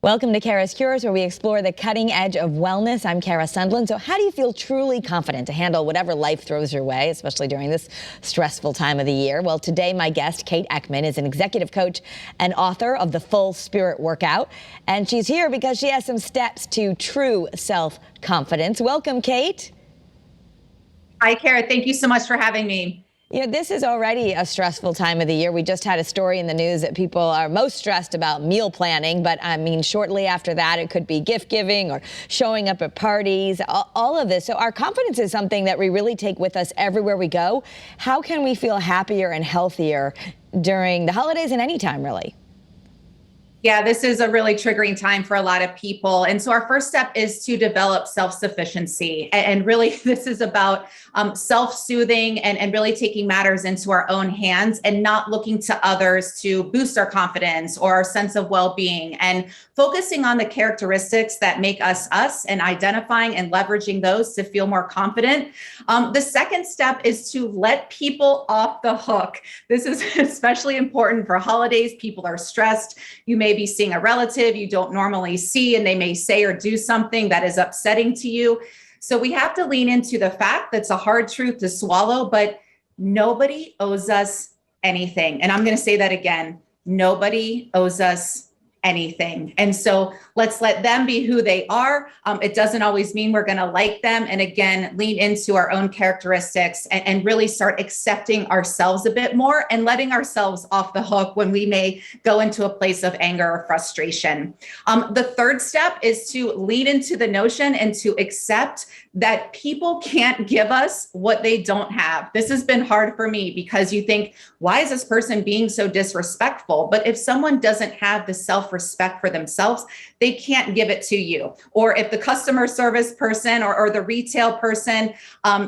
Welcome to Kara's Cures, where we explore the cutting edge of wellness. I'm Kara Sundlun. So how do you feel truly confident to handle whatever life throws your way, especially during this stressful time of the year? Well, today my guest, Kate Eckman, is an executive coach and author of The Full Spirit Workout. And she's here because she has some steps to true self-confidence. Welcome, Kate. Hi, Kara. Thank you so much for having me. You know, this is already a stressful time of the year. We just had a story in the news that people are most stressed about meal planning, but I mean, shortly after that, it could be gift giving or showing up at parties, all of this. So our confidence is something that we really take with us everywhere we go. How can we feel happier and healthier during the holidays and any time, really? Yeah, this is a really triggering time for a lot of people. And so our first step is to develop self-sufficiency. And really, this is about self-soothing and really taking matters into our own hands and not looking to others to boost our confidence or our sense of well-being, and focusing on the characteristics that make us us and identifying and leveraging those to feel more confident. The second step is to let people off the hook. This is especially important for holidays. People are stressed. You may be seeing a relative you don't normally see, and they may say or do something that is upsetting to you. So we have to lean into the fact that's a hard truth to swallow, but nobody owes us anything. And I'm going to say that again. Nobody owes us anything. And so let's let them be who they are. It doesn't always mean we're going to like them. And again, lean into our own characteristics and really start accepting ourselves a bit more and letting ourselves off the hook when we may go into a place of anger or frustration. The third step is to lean into the notion and to accept that people can't give us what they don't have. This has been hard for me because you think, why is this person being so disrespectful? But if someone doesn't have the self-respect for themselves, they can't give it to you. Or if the customer service person or the retail person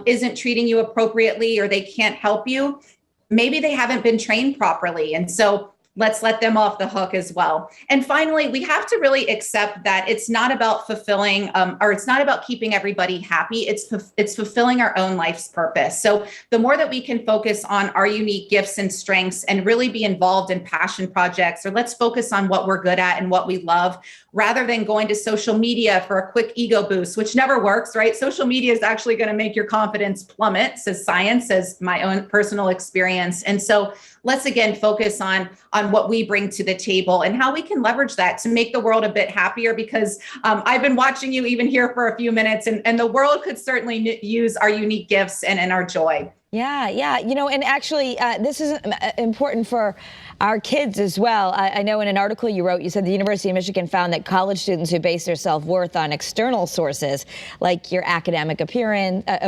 isn't treating you appropriately, or they can't help you, maybe they haven't been trained properly. And so let's let them off the hook as well. And finally, we have to really accept that it's not about fulfilling, or it's not about keeping everybody happy. It's fulfilling our own life's purpose. So the more that we can focus on our unique gifts and strengths and really be involved in passion projects, or let's focus on what we're good at and what we love, rather than going to social media for a quick ego boost, which never works, right? Social media is actually going to make your confidence plummet, says science, says my own personal experience. And so let's again focus on what we bring to the table and how we can leverage that to make the world a bit happier, because I've been watching you even here for a few minutes, and the world could certainly use our unique gifts and our joy. Yeah. You know, and actually, this is important for our kids as well. I know in an article you wrote, you said the University of Michigan found that college students who base their self-worth on external sources, like your academic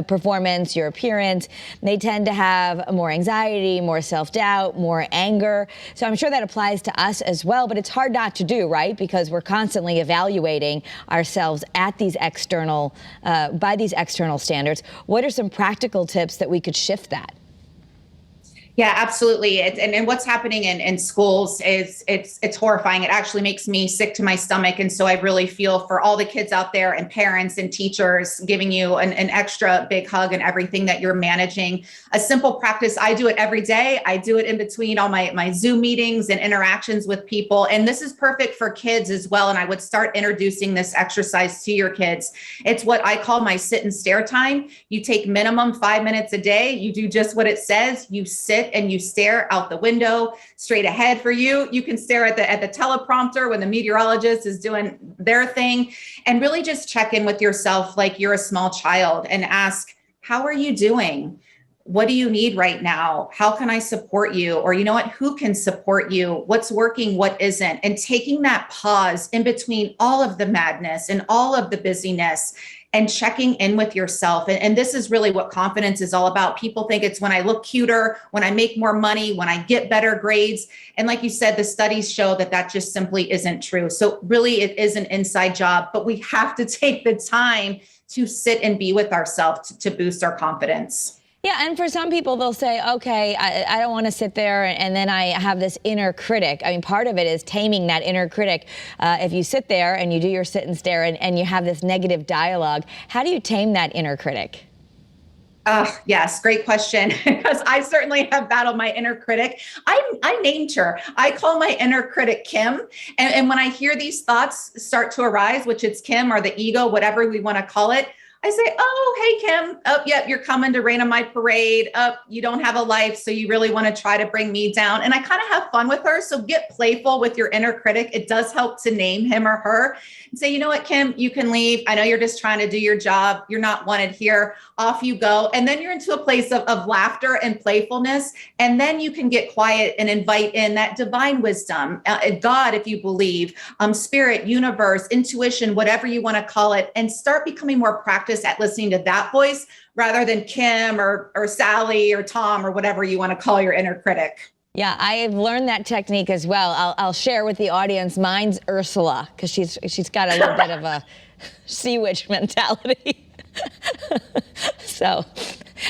performance, your appearance, they tend to have more anxiety, more self-doubt, more anger. So I'm sure that applies to us as well, but it's hard not to do, right? Because we're constantly evaluating ourselves at these external, by these external standards. What are some practical tips that we could shift that? Yeah, absolutely. And what's happening in schools is it's horrifying. It actually makes me sick to my stomach. And so I really feel for all the kids out there and parents and teachers, giving you an extra big hug and everything that you're managing. A simple practice, I do it every day. I do it in between all my Zoom meetings and interactions with people. And this is perfect for kids as well. And I would start introducing this exercise to your kids. It's what I call my sit and stare time. You take minimum 5 minutes a day. You do just what it says. You sit and you stare out the window straight ahead for you. You can stare at the teleprompter when the meteorologist is doing their thing, and really just check in with yourself like you're a small child and ask, how are you doing? What do you need right now? How can I support you? Or you know what, who can support you? What's working, what isn't? And taking that pause in between all of the madness and all of the busyness and checking in with yourself. And this is really what confidence is all about. People think it's when I look cuter, when I make more money, when I get better grades. And like you said, the studies show that just simply isn't true. So really it is an inside job, but we have to take the time to sit and be with ourselves to boost our confidence. Yeah, and for some people, they'll say, okay, I don't want to sit there and then I have this inner critic. I mean, part of it is taming that inner critic. If you sit there and you do your sit and stare and you have this negative dialogue, how do you tame that inner critic? Yes, great question. Because I certainly have battled my inner critic. I named her. I call my inner critic Kim. And when I hear these thoughts start to arise, which it's Kim or the ego, whatever we want to call it, I say, oh, hey, Kim. Oh, yep, you're coming to rain on my parade. Oh, you don't have a life. So you really want to try to bring me down. And I kind of have fun with her. So get playful with your inner critic. It does help to name him or her and say, you know what, Kim, you can leave. I know you're just trying to do your job. You're not wanted here. Off you go. And then you're into a place of laughter and playfulness. And then you can get quiet and invite in that divine wisdom, God, if you believe, spirit, universe, intuition, whatever you want to call it, and start becoming more practiced at listening to that voice rather than Kim or Sally or Tom or whatever you want to call your inner critic. Yeah, I've learned that technique as well. I'll share with the audience. Mine's Ursula, because she's got a little bit of a sea witch mentality. So,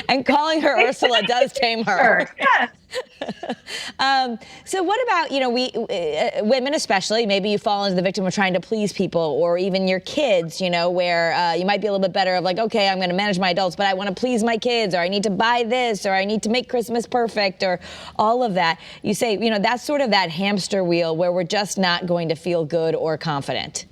and calling her Ursula does tame her. Yes. So what about, we women especially, maybe you fall into the victim of trying to please people, or even your kids, where you might be a little bit better of like, okay, I'm going to manage my adults, but I want to please my kids, or I need to buy this, or I need to make Christmas perfect, or all of that. You say, that's sort of that hamster wheel where we're just not going to feel good or confident.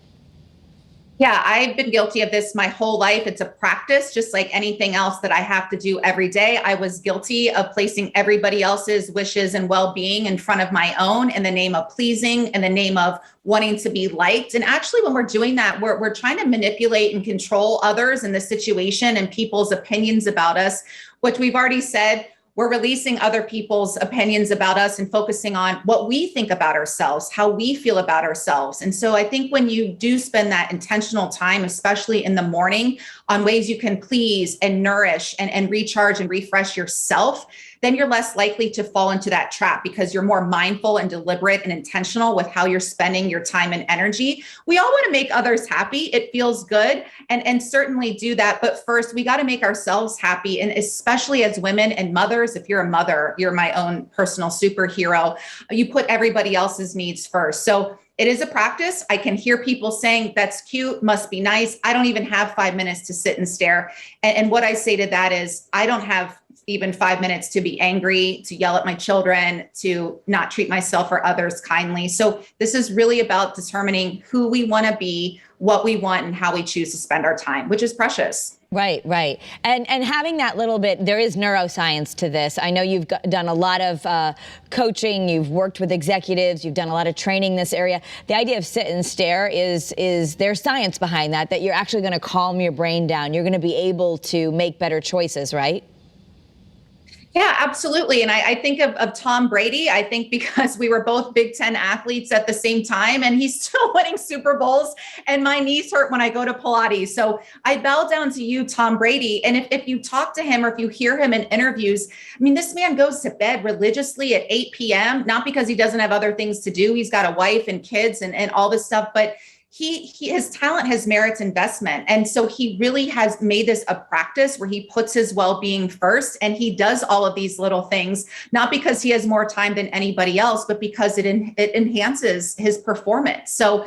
Yeah, I've been guilty of this my whole life. It's a practice, just like anything else that I have to do every day. I was guilty of placing everybody else's wishes and well-being in front of my own in the name of pleasing, in the name of wanting to be liked. And actually, when we're doing that, we're trying to manipulate and control others in the situation and people's opinions about us, which we've already said. We're releasing other people's opinions about us and focusing on what we think about ourselves, how we feel about ourselves. And so I think when you do spend that intentional time, especially in the morning, on ways you can please and nourish and recharge and refresh yourself, then you're less likely to fall into that trap because you're more mindful and deliberate and intentional with how you're spending your time and energy. We all want to make others happy. It feels good and certainly do that. But first, we got to make ourselves happy. And especially as women and mothers, if you're a mother, you're my own personal superhero. You put everybody else's needs first. So it is a practice. I can hear people saying, that's cute, must be nice. I don't even have 5 minutes to sit and stare. And what I say to that is, I don't have even 5 minutes to be angry, to yell at my children, to not treat myself or others kindly. So this is really about determining who we want to be, what we want, and how we choose to spend our time, which is precious. Right, right. And having that little bit, there is neuroscience to this. I know you've done a lot of coaching, you've worked with executives, you've done a lot of training in this area. The idea of sit and stare is there's science behind that you're actually going to calm your brain down. You're going to be able to make better choices, right? Yeah, absolutely. And I think of Tom Brady. I think because we were both Big Ten athletes at the same time, and he's still winning Super Bowls, and my knees hurt when I go to Pilates. So I bow down to you, Tom Brady. And if you talk to him or if you hear him in interviews, I mean, this man goes to bed religiously at 8 p.m., not because he doesn't have other things to do. He's got a wife and kids and all this stuff, but his talent has merits investment. And so he really has made this a practice where he puts his well-being first, and he does all of these little things, not because he has more time than anybody else, but because it enhances his performance. So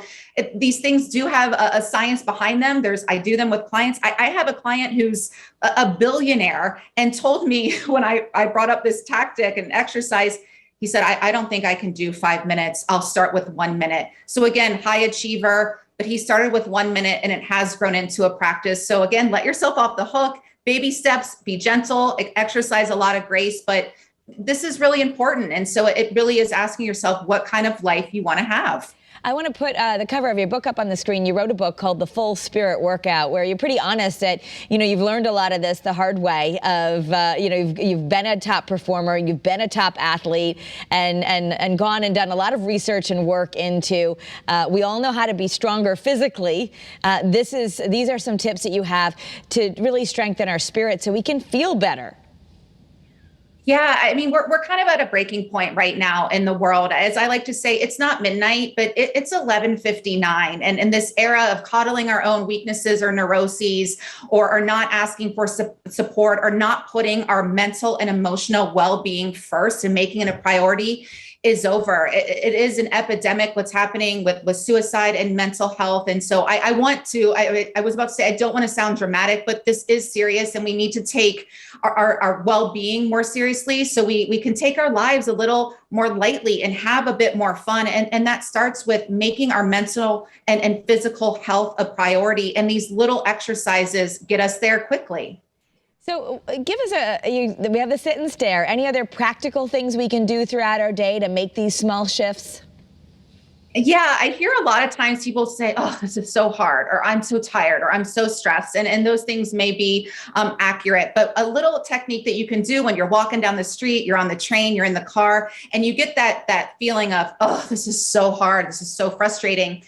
these things do have a science behind them. I do them with clients. I have a client who's a billionaire and told me when I brought up this tactic and exercise, he said, I don't think I can do 5 minutes. I'll start with 1 minute. So again, high achiever, but he started with 1 minute and it has grown into a practice. So again, let yourself off the hook, baby steps, be gentle, exercise a lot of grace, but this is really important. And so it really is asking yourself what kind of life you want to have. I want to put the cover of your book up on the screen. You wrote a book called The Full Spirit Workout, where you're pretty honest that, you've learned a lot of this the hard way of, you've been a top performer, you've been a top athlete, and gone and done a lot of research and work into, we all know how to be stronger physically. These are some tips that you have to really strengthen our spirit so we can feel better. Yeah, I mean, we're kind of at a breaking point right now in the world. As I like to say, it's not midnight, but it's 11:59. And in this era of coddling our own weaknesses or neuroses, or not asking for support, or not putting our mental and emotional well-being first and making it a priority, is over. It is an epidemic, what's happening with suicide and mental health. And so I was about to say, I don't want to sound dramatic, but this is serious and we need to take our well-being more seriously so we can take our lives a little more lightly and have a bit more fun. And that starts with making our mental and physical health a priority. And these little exercises get us there quickly. So give us we have the sit and stare. Any other practical things we can do throughout our day to make these small shifts? Yeah, I hear a lot of times people say, oh, this is so hard, or I'm so tired, or I'm so stressed. And those things may be accurate, but a little technique that you can do when you're walking down the street, you're on the train, you're in the car, and you get that feeling of, oh, this is so hard. This is so frustrating.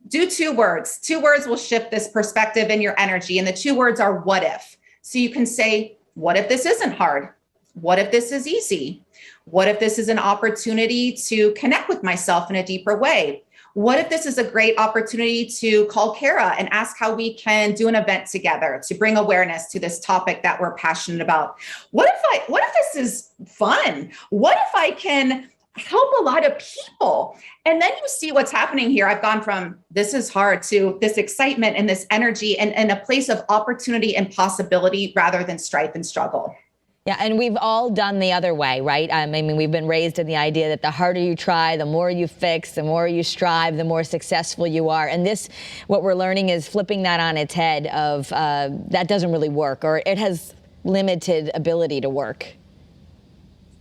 Do 2 words. 2 words will shift this perspective and your energy. And the 2 words are what if. So you can say, what if this isn't hard? What if this is easy? What if this is an opportunity to connect with myself in a deeper way? What if this is a great opportunity to call Kara and ask how we can do an event together to bring awareness to this topic that we're passionate about? What if this is fun? What if I can help a lot of people? And then you see what's happening here. I've gone from this is hard to this excitement and this energy and a place of opportunity and possibility rather than strife and struggle. Yeah, and we've all done the other way, right? I mean, we've been raised in the idea that the harder you try, the more you fix, the more you strive, the more successful you are. And this, what we're learning is flipping that on its head of that doesn't really work, or it has limited ability to work.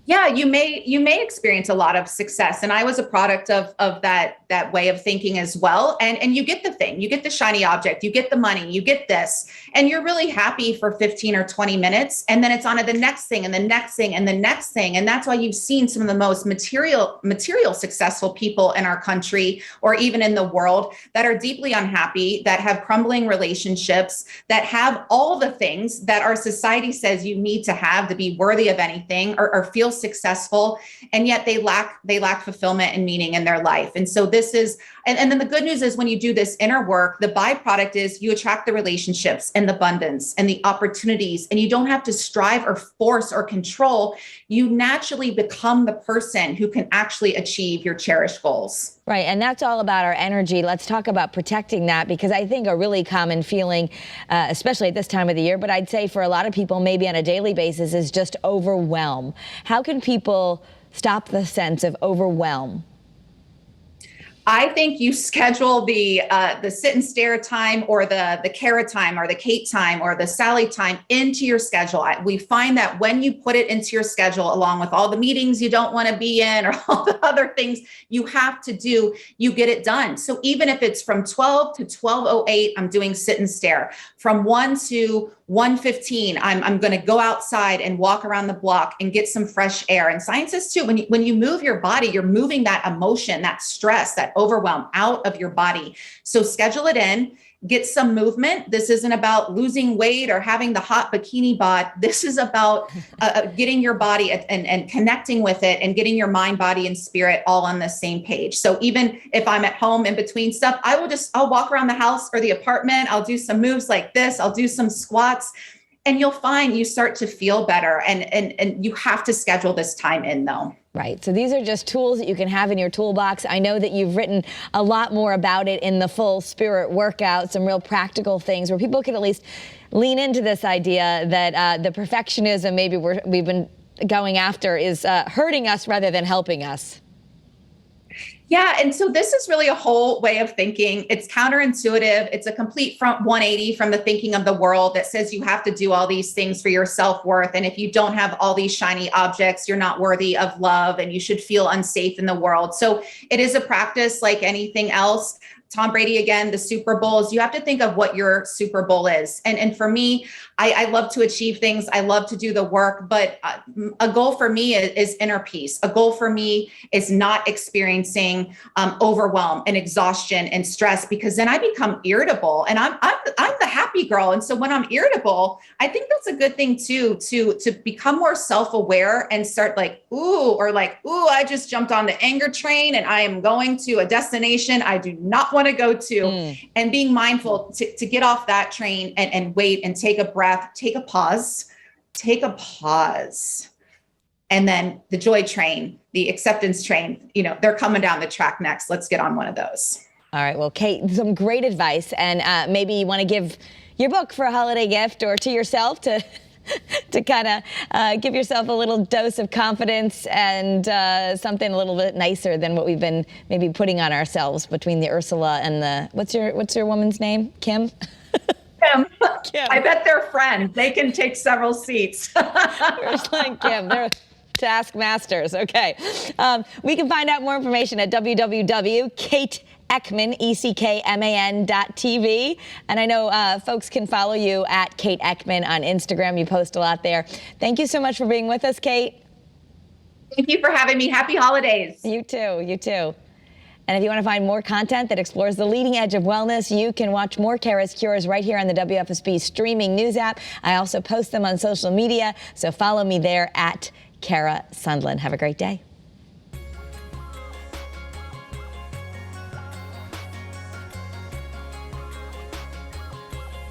Yeah, you may experience a lot of success. And I was a product of that way of thinking as well. And you get the thing, you get the shiny object, you get the money, you get this, and you're really happy for 15 or 20 minutes. And then it's on to the next thing and the next thing and the next thing. And that's why you've seen some of the most material successful people in our country or even in the world that are deeply unhappy, that have crumbling relationships, that have all the things that our society says you need to have to be worthy of anything or feel successful, and yet they lack fulfillment and meaning in their life. And so this is, and then the good news is when you do this inner work, the byproduct is you attract the relationships and the abundance and the opportunities, and you don't have to strive or force or control. You naturally become the person who can actually achieve your cherished goals. Right, and that's all about our energy. Let's talk about protecting that, because I think a really common feeling, especially at this time of the year, but I'd say for a lot of people, maybe on a daily basis, is just overwhelm. How can people stop the sense of overwhelm? I think you schedule the sit and stare time or the Kara time or the Kate time or the Sally time into your schedule. We find that when you put it into your schedule, along with all the meetings you don't want to be in or all the other things you have to do, you get it done. So even if it's from 12 to 12:08, I'm doing sit and stare. From 1 to 1:15, I'm going to go outside and walk around the block and get some fresh air. And science says too, when you move your body, you're moving that emotion, that stress, that overwhelm out of your body. So schedule it in, get some movement. This isn't about losing weight or having the hot bikini bod. This is about getting your body and connecting with it and getting your mind, body, and spirit all on the same page. So even if I'm at home in between stuff, I'll walk around the house or the apartment. I'll do some moves like this. I'll do some squats, and you'll find you start to feel better. And you have to schedule this time in though. Right. So these are just tools that you can have in your toolbox. I know that you've written a lot more about it in the Full Spirit Workout, some real practical things where people can at least lean into this idea that the perfectionism maybe we've been going after is hurting us rather than helping us. Yeah. And so this is really a whole way of thinking. It's counterintuitive. It's a complete 180 from the thinking of the world that says you have to do all these things for your self-worth. And if you don't have all these shiny objects, you're not worthy of love and you should feel unsafe in the world. So it is a practice like anything else. Tom Brady, again, the Super Bowls, you have to think of what your Super Bowl is. And for me, I love to achieve things. I love to do the work, but a goal for me is inner peace. A goal for me is not experiencing overwhelm and exhaustion and stress, because then I become irritable and I'm the happy girl. And so when I'm irritable, I think that's a good thing too, to become more self-aware and start like, ooh, I just jumped on the anger train and I am going to a destination I do not want to go to, and being mindful to get off that train and wait and take a breath, take a pause. And then the joy train, the acceptance train, they're coming down the track next. Let's get on one of those. All right. Well, Kate, some great advice. And maybe you want to give your book for a holiday gift or to yourself to kind of give yourself a little dose of confidence and something a little bit nicer than what we've been maybe putting on ourselves between the Ursula and the, what's your woman's name? Kim? Kim. I bet they're friends. They can take several seats. Ursula and Kim. They're taskmasters. Okay. We can find out more information at www.kateeckman.tv. And I know folks can follow you at Kate Eckman on Instagram. You post a lot there. Thank you so much for being with us, Kate. Thank you for having me. Happy holidays. You too. You too. And if you want to find more content that explores the leading edge of wellness, you can watch more Kara's Cures right here on the WFSB streaming news app. I also post them on social media, so follow me there at Kara Sundlun. Have a great day.